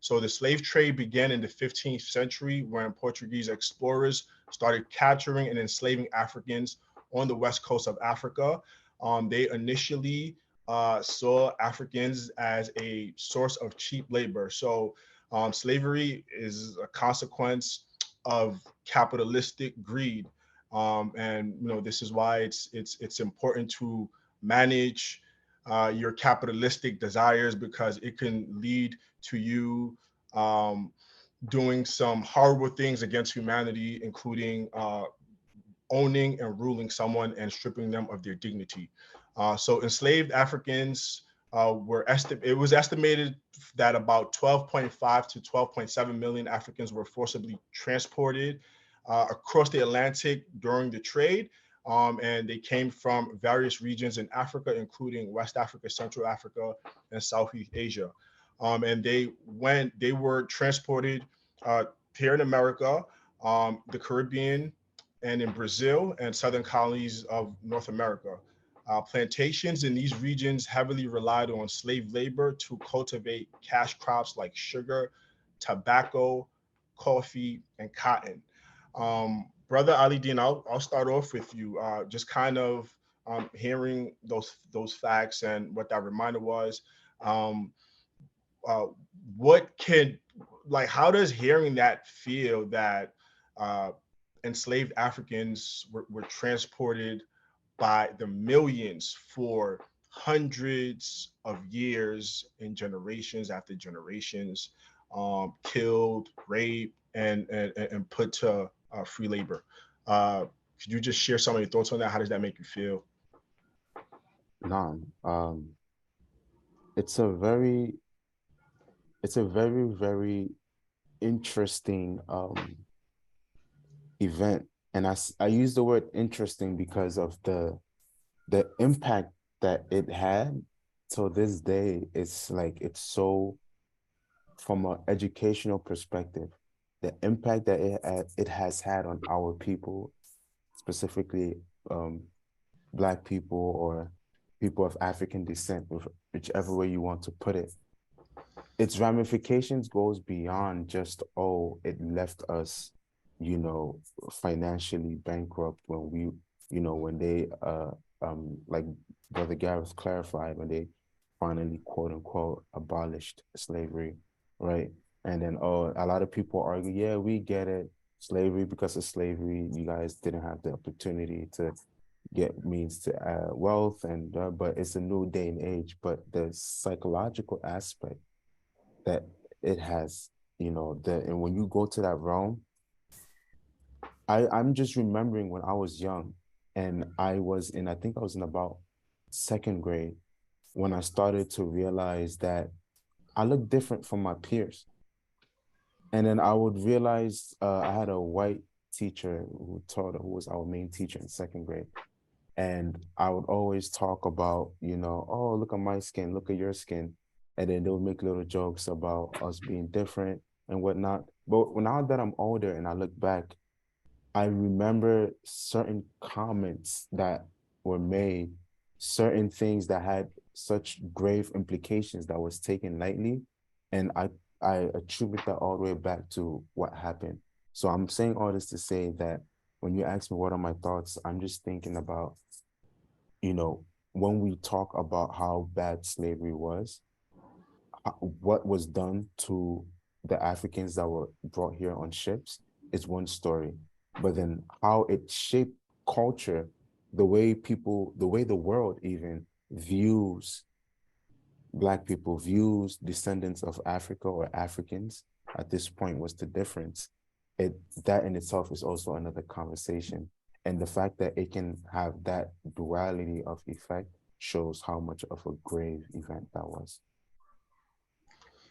So the slave trade began in the 15th century when Portuguese explorers started capturing and enslaving Africans on the west coast of Africa. They initially saw Africans as a source of cheap labor. So slavery is a consequence of capitalistic greed, and this is why it's important to manage your capitalistic desires, because it can lead to you um, doing some horrible things against humanity, including owning and ruling someone and stripping them of their dignity. So enslaved Africans it was estimated that about 12.5 to 12.7 million Africans were forcibly transported across the Atlantic during the trade. And they came from various regions in Africa, including West Africa, Central Africa, and Southeast Asia. And they were transported here in America, the Caribbean, and in Brazil and southern colonies of North America. Plantations in these regions heavily relied on slave labor to cultivate cash crops like sugar, tobacco, coffee, and cotton. Brother Ali Deen, I'll start off with you, just kind of hearing those facts and what that reminder was. Um, uh, what can how does hearing that feel that uh, enslaved Africans were transported by the millions for hundreds of years and generations after generations, killed, raped, and put to free labor. Could you just share some of your thoughts on that? How does that make you feel? No, it's a very, very interesting event. And I use the word interesting because of the impact that it had. So this day, it's like, it's so, from an educational perspective, the impact that it has had on our people, specifically Black people or people of African descent, whichever way you want to put it. Its ramifications goes beyond just, oh, it left us, financially bankrupt when when they like Brother Gareth clarified, when they finally quote unquote abolished slavery, right? And then, oh, a lot of people argue, yeah, we get it, slavery, because of slavery you guys didn't have the opportunity to get means to wealth, and but it's a new day and age. But the psychological aspect that it has, and when you go to that realm, I'm just remembering when I was young, and I think I was in about second grade, when I started to realize that I look different from my peers. And then I would realize, I had a white teacher who was our main teacher in second grade. And I would always talk about, oh, look at my skin, look at your skin. And then they would make little jokes about us being different and whatnot. But now that I'm older and I look back, I remember certain comments that were made, certain things that had such grave implications that was taken lightly. And I attribute that all the way back to what happened. So I'm saying all this to say that when you ask me what are my thoughts, I'm just thinking about, when we talk about how bad slavery was, what was done to the Africans that were brought here on ships is one story. But then how it shaped culture, the way the world even views Black people, views descendants of Africa or Africans at this point was the difference. That in itself is also another conversation. And the fact that it can have that duality of effect shows how much of a grave event that was.